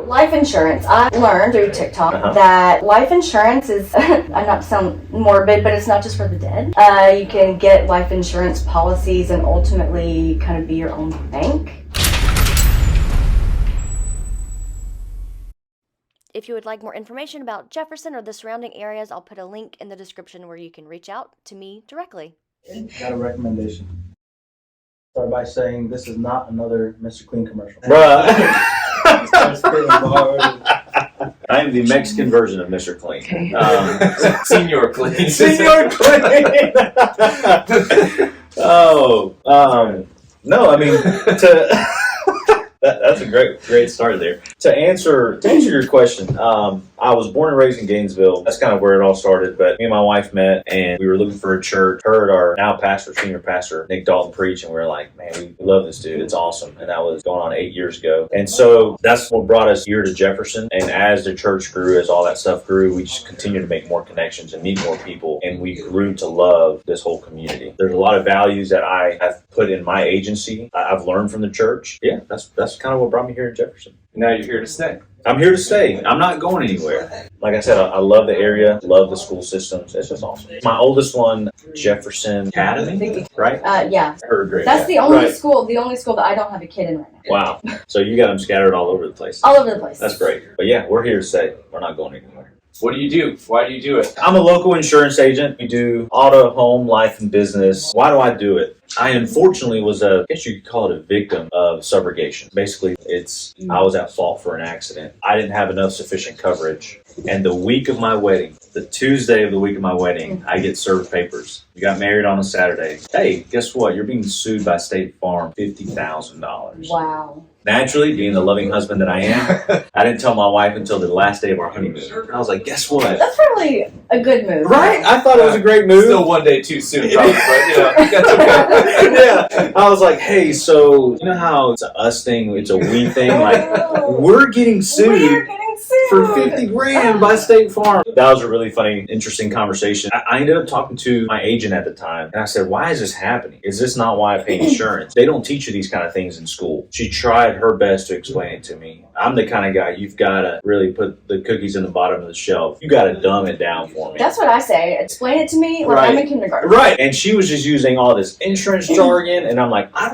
So, life insurance. I learned through TikTok that life insurance is, not to sound morbid, but it's not just for the dead. You can get life insurance policies and ultimately kind of be your own bank. If you would like more information about Jefferson or the surrounding areas, I'll put a link in the description where you can reach out to me directly. Got a recommendation. Start by saying this is not another Mr. Clean commercial. Bruh. I am the Mexican version of Mr. Clean. Senior Clean. Senior Clean. No, I mean, that's a great start there. To answer your question, I was born and raised in Gainesville. That's kind of where it all started. But me and my wife met, and we were looking for a church. Heard our now pastor, senior pastor, Nick Dalton preach, and we were like, man, we love this dude. It's awesome. And that was going on 8 years ago. And so that's what brought us here to Jefferson. And as the church grew, as all that stuff grew, we just continued to make more connections and meet more people. And we grew to love this whole community. There's a lot of values that I have put in my agency. I've learned from the church. Yeah, that's kind of what brought me here to Jefferson. Now you're here to stay. I'm here to stay. I'm not going anywhere. Like I said, I love the area, love the school systems. It's just awesome. My oldest one, Jefferson Academy, right? Yeah. I heard great. That's the only school that I don't have a kid in right now. Wow. So you got them scattered all over the place. All over the place. That's great. But yeah, we're here to stay. We're not going anywhere. What do you do? Why do you do it? I'm a local insurance agent. We do auto, home, life, and business. Why do I do it? I unfortunately was I guess you could call it a victim of subrogation. Basically, I was at fault for an accident. I didn't have enough sufficient coverage. And the week of my wedding, the Tuesday of the week of my wedding, I get served papers. We got married on a Saturday. Hey, guess what? You're being sued by State Farm, $50,000. Wow. Naturally, being the loving husband that I am, I didn't tell my wife until the last day of our honeymoon. I was like, guess what? That's probably a good move. Right? I thought it was a great move. Still one day too soon, probably, but that's okay. Yeah. I was like, hey, so you know how it's a us thing, it's a we thing? Like, we're getting sued for $50,000 by State Farm. That was a really funny, interesting conversation. I ended up talking to my agent at the time, and I said, why is this happening? Is this not why I pay insurance? They don't teach you these kind of things in school. She tried her best to explain it to me. I'm the kind of guy, you've got to really put the cookies in the bottom of the shelf. You got to dumb it down for me. That's what I say. Explain it to me like I'm in kindergarten. Right. And she was just using all this insurance jargon, and I'm like, I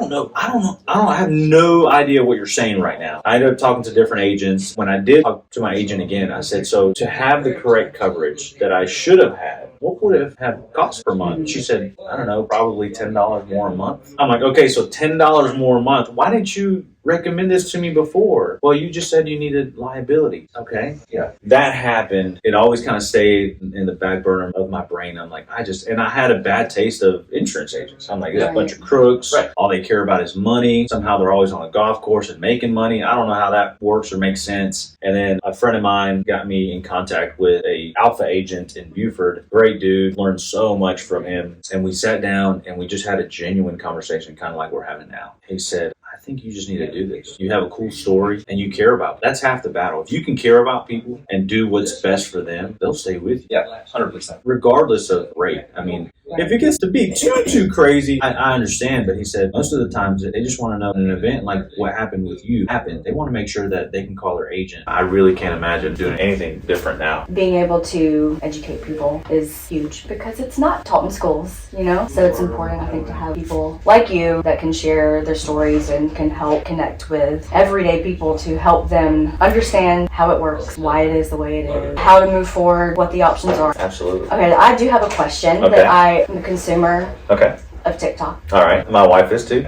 have no idea what you're saying right now. I ended up talking to different agents. When I did talk to my agent again, I said, so to have the correct coverage that I should have had, what would it have cost per month? She said, I don't know, probably $10 more a month. I'm like, okay, so $10 more a month. Why didn't you recommend this to me before? Well, you just said you needed liability. Okay, yeah. That happened. It always kind of stayed in the back burner of my brain. I'm like, and I had a bad taste of insurance agents. I'm like, there's a bunch of crooks. Right. All they care about is money. Somehow they're always on a golf course and making money. I don't know how that works or makes sense. And then a friend of mine got me in contact with a alpha agent in Buford. Great dude. Learned so much from him. And we sat down and we just had a genuine conversation, kind of like we're having now. He said, I think you just need to do this. You have a cool story and you care about them. That's half the battle. If you can care about people and do what's best for them, they'll stay with you. Yeah, 100%. Regardless of rate. I mean, if it gets to be too crazy, I understand. But he said most of the times they just want to know in an event like what happened with you happened. They want to make sure that they can call their agent. I really can't imagine doing anything different now. Being able to educate people is huge because it's not taught in schools, you know? So it's important, I think, to have people like you that can share their stories and can help connect with everyday people to help them understand how it works, why it is the way it is, how to move forward, what the options are. Absolutely. Okay, I do have a question that I am a consumer of TikTok. All right. My wife is too.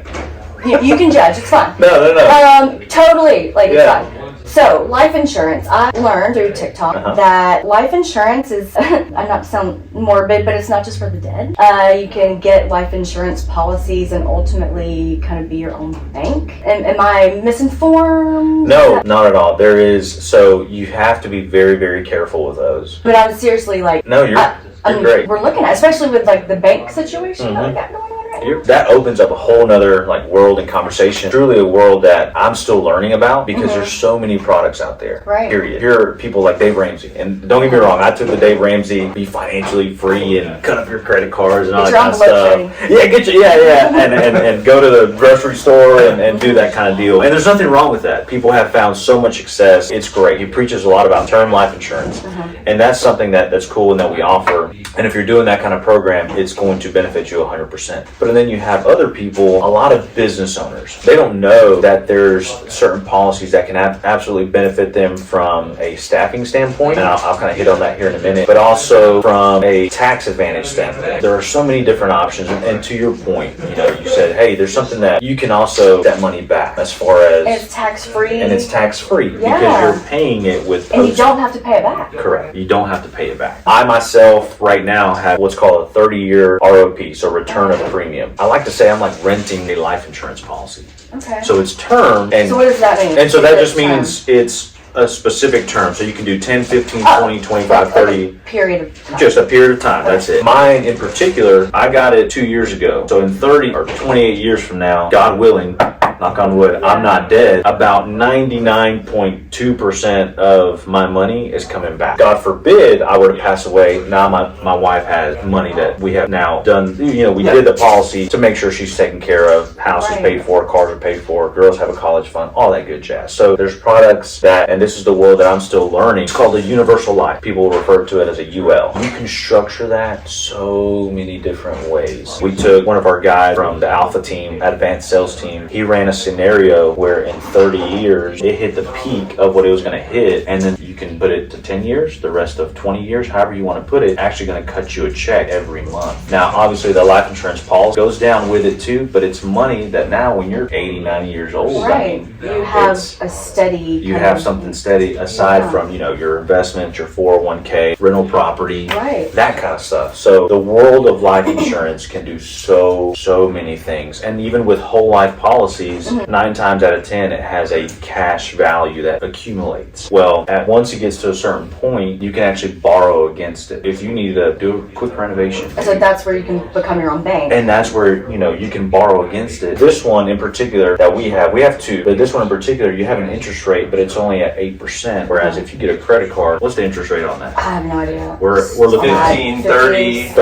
You can judge. It's fine. No. Totally. It's fine. So, life insurance. I learned through TikTok that life insurance is, not to sound morbid, but it's not just for the dead. You can get life insurance policies and ultimately kind of be your own bank. Am I misinformed? No, not at all. So you have to be very, very careful with those. But I'm seriously like... No, you're great. We're looking at, especially with like the bank situation that we got going on right that opens up a whole nother like world and conversation. Truly a world that I'm still learning about because there's so many products out there. Right. Period. Here are people like Dave Ramsey, and don't get me wrong, I took the Dave Ramsey, be financially free and cut up your credit cards and all that kind of stuff. Yeah, get you. And go to the grocery store and do that kind of deal. And there's nothing wrong with that. People have found so much success. It's great. He preaches a lot about term life insurance, and that's something that's cool and that we offer. And if you're doing that kind of program, it's going to benefit you 100%. But then you have other people, a lot of business owners. They don't know that there's certain policies that can absolutely benefit them from a staffing standpoint, and I'll kind of hit on that here in a minute, but also from a tax advantage standpoint. There are so many different options, and to your point, you said, hey, there's something that you can also get money back as far as... And it's tax-free. And it's tax-free because you're paying it with... And you don't have to pay it back. Correct. You don't have to pay it back. I myself right now have what's called a 30-year ROP, so return of premium. I like to say I'm like renting a life insurance policy. Okay. So it's term. And so what does that mean? And so that just means it's a specific term. So you can do 10, 15, 20, 25, 30. Period of time. Just a period of time. That's it. Mine in particular, I got it 2 years ago. So in 30 or 28 years from now, God willing, knock on wood, I'm not dead, about 99.2% of my money is coming back. God forbid I were to pass away. Now my wife has money that we have now done. We did the policy to make sure she's taken care of. House is paid for, cars are paid for, girls have a college fund, all that good jazz. So there's products that, and this is the world that I'm still learning, it's called a universal life. People refer to it as a UL. You can structure that so many different ways. We took one of our guys from the Alpha team, advanced sales team. He ran a scenario where in 30 years it hit the peak of what it was going to hit, and then you can put it to 10 years, the rest of 20 years, however you want to put it, actually going to cut you a check every month. Now obviously the life insurance policy goes down with it too, but it's money that now when you're 80, 90 years old, right, you have a steady, you have something steady aside from your investments, your 401k, rental property, that kind of stuff. So the world of life insurance can do so many things, and even with whole life policies, 9 times out of 10 it has a cash value that accumulates. Well, once it gets to a certain point, you can actually borrow against it if you need to do a quick renovation. So that's where you can become your own bank. And that's where you can borrow against it. This one in particular that we have two, but this one in particular, you have an interest rate, but it's only at 8%. Whereas if you get a credit card, what's the interest rate on that? I have no idea. We're looking at 15, 30,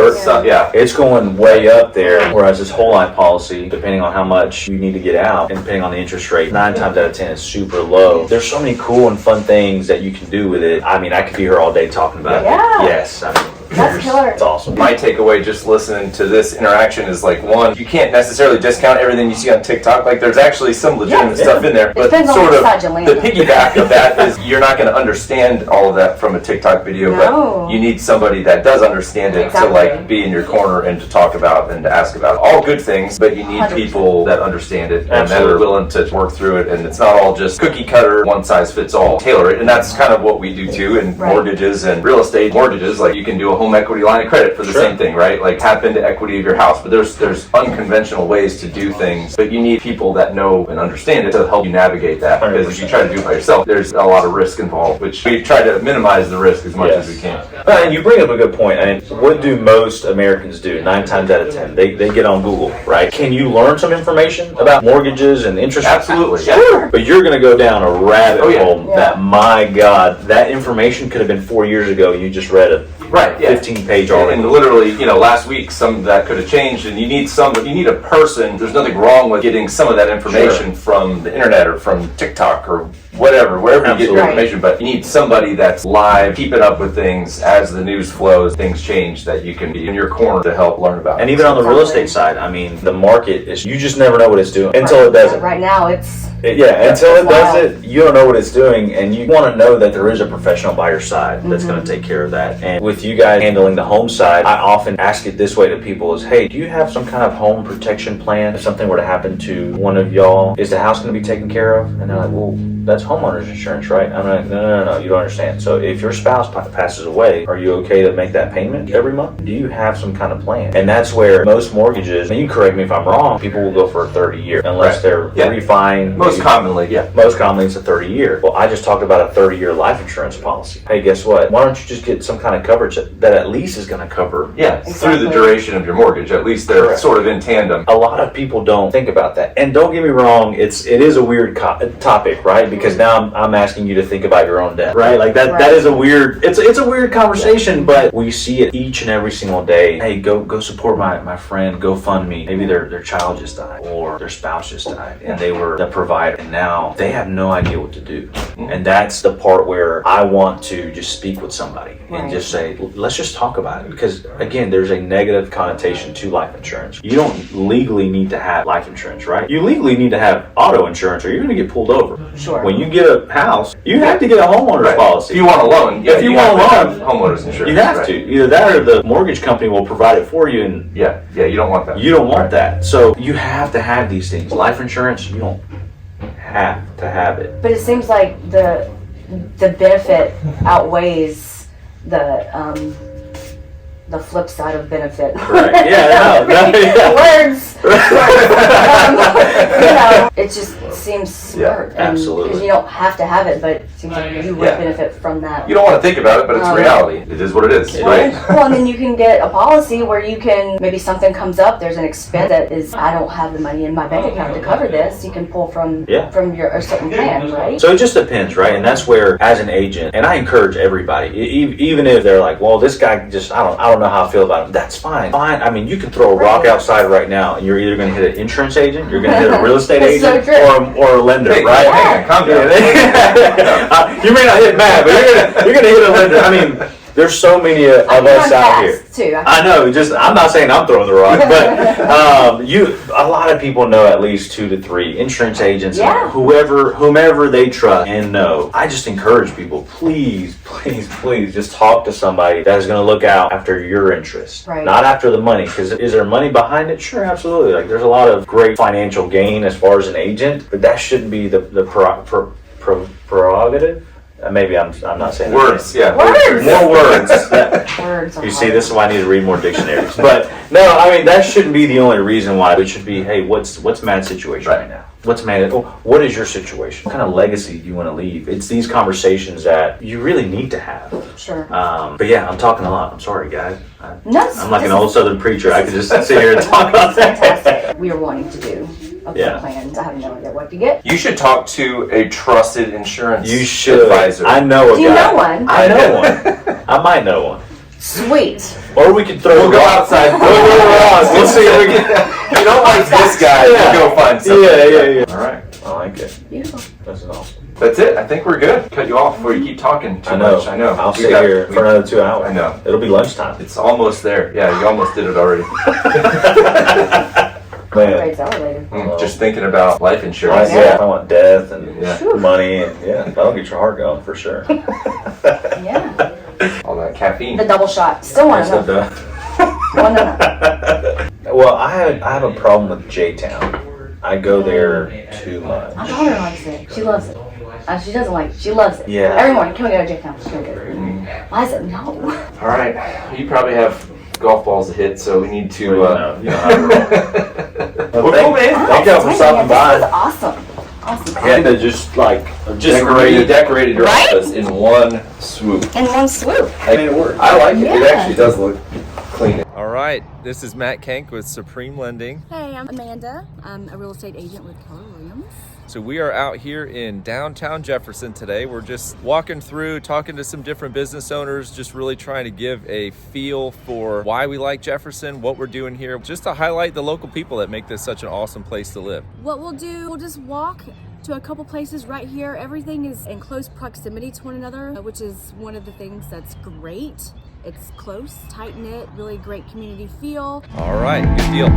yeah. It's going way up there. Whereas this whole life policy, depending on how much you need to get out and depending on the interest rate, 9 times out of 10 is super low. There's so many cool and fun things that you can do with it. I mean, I could be here all day talking about it. Yes. That's killer. It's awesome. My takeaway just listening to this interaction is like, one, you can't necessarily discount everything you see on TikTok. Like there's actually some legitimate stuff in there. But sort of the piggyback of that is you're not going to understand all of that from a TikTok video, but you need somebody that does understand it to like be in your corner and to talk about and to ask about all good things, but you need 100%. People that understand it and that are willing to work through it, and it's not all just cookie cutter, one size fits all, tailor it. And that's kind of what we do too in mortgages and real estate mortgages. Like you can do a home equity line of credit for the same thing, right? Like tap into equity of your house. But there's unconventional ways to do things, but you need people that know and understand it to help you navigate that. Because if you try to do it by yourself, there's a lot of risk involved, which we try to minimize the risk as much as we can. And you bring up a good point. And what do most Americans do? 9 times out of 10, they get on Google, right? Can you learn some information about mortgages and interest? Absolutely. Sure. But you're going to go down a rabbit hole that, my God, that information could have been 4 years ago. You just read a 15-page article. And literally, last week, some of that could have changed, and you need a person. There's nothing wrong with getting some of that information from the internet or from TikTok or wherever you get your information, but you need somebody that's live, keeping up with things as the news flows, things change, that you can be in your corner to help learn about. And even on the real estate side, I mean, the market is, you just never know what it's doing until it doesn't. Right now, until it does it, you don't know what it's doing, and you want to know that there is a professional by your side that's going to take care of that. And with you guys handling the home side, I often ask it this way to people is, hey, do you have some kind of home protection plan? If something were to happen to one of y'all, is the house going to be taken care of? And they're like, well, that's homeowner's insurance, right? I'm like, no, you don't understand. So if your spouse passes away, are you okay to make that payment every month? Do you have some kind of plan? And that's where most mortgages, and you correct me if I'm wrong, people will go for a 30-year unless they're refined. Most commonly it's a 30-year. Well, I just talked about a 30-year life insurance policy. Hey, guess what? Why don't you just get some kind of coverage that at least is going to cover through the duration of your mortgage. At least they're sort of in tandem. A lot of people don't think about that. And don't get me wrong, it is a weird topic, right? Because now I'm asking you to think about your own death, right? Like that is a weird, it's a weird conversation, but we see it each and every single day. Hey, go support my friend, GoFundMe. Maybe their child just died or their spouse just died and they were the provider and now they have no idea what to do. And that's the part where I want to just speak with somebody and just say, let's just talk about it. Because again, there's a negative connotation to life insurance. You don't legally need to have life insurance, right? You legally need to have auto insurance or you're going to get pulled over. Sure. When you get a house, you have to get a homeowner's policy. If you want a loan, if you want a loan, homeowner's insurance. You have to. Either that or the mortgage company will provide it for you. And you don't want that. You don't want that. So you have to have these things. Life insurance, you don't have to have it. But it seems like the benefit outweighs the flip side of benefit. Right. Yeah. Words. It just seems smart. Absolutely. Because you don't have to have it, but it seems like you would benefit from that. You don't want to think about it, but it's reality. It is what it is, right? Well, and then you can get a policy where you can, maybe something comes up, there's an expense that is, I don't have the money in my bank account to cover this. You can pull from your a certain plan, right? So it just depends, right? And that's where, as an agent, and I encourage everybody, even if they're like, well, this guy just, I don't know how I feel about him. That's fine. I mean, you can throw a rock outside right now, and you're either going to hit an insurance agent, you're going to hit a real estate agent, or a lender, right? Hang on, calm down. You may not hit Matt, but you're going to hit a lender. I mean, there's so many of us out here. Too. I know. I'm not saying I'm throwing the rock, but a lot of people know at least 2 to 3 insurance agents, whomever they trust and know. I just encourage people, please, just talk to somebody that is going to look out after your interests, not after the money. Because is there money behind it? Sure, absolutely. Like there's a lot of great financial gain as far as an agent, but that shouldn't be the prerogative. Maybe I'm not saying words. More words. Words. You see, this is why I need to read more dictionaries. But no, I mean that shouldn't be the only reason why. It should be, hey, what's Matt's situation right now? What is your situation? What kind of legacy do you want to leave? It's these conversations that you really need to have. Sure. But yeah, I'm talking a lot. I'm sorry, guys. I'm like an old Southern preacher. I could just sit here and talk about that. We are wanting to do a plan. I have no idea what to get. You should talk to a trusted insurance advisor. I know a guy. Do you know one? I know one. I might know one. Sweet. Or we could throw. We'll go outside. We'll see if we can. You don't like this guy. We'll go find something. Yeah. All right. I like it. Beautiful. This is awesome. That's it. I think we're good. Cut you off before you keep talking too much. I know. I'll stay here for another 2 hours. I know. It'll be lunchtime. It's almost there. Yeah, you almost did it already. Man. Just thinking about life insurance. I want death and money. And that'll get your heart going for sure. All that caffeine. The double shot. Still want to know. Well, I have a problem with J-Town. I go there too much. My daughter likes it. She loves it. She doesn't like it. She loves it. Yeah. Every morning, can we go to J-Town? Can we go? Why is it no? All right. You probably have golf balls to hit, so we need to. Well, cool, man. Thank y'all for stopping by. This was awesome. Yeah, they're just decorated your office in one swoop. In one swoop. I mean, it works. I like it. Yeah. It actually does look clean. All right, this is Matt Kank with Supreme Lending. Hey, I'm Amanda. I'm a real estate agent with Keller Williams. So we are out here in downtown Jefferson today. We're just walking through, talking to some different business owners, just really trying to give a feel for why we like Jefferson, what we're doing here, just to highlight the local people that make this such an awesome place to live. What we'll do, we'll just walk to a couple places right here. Everything is in close proximity to one another, which is one of the things that's great. It's close, tight-knit, really great community feel. All right, good deal.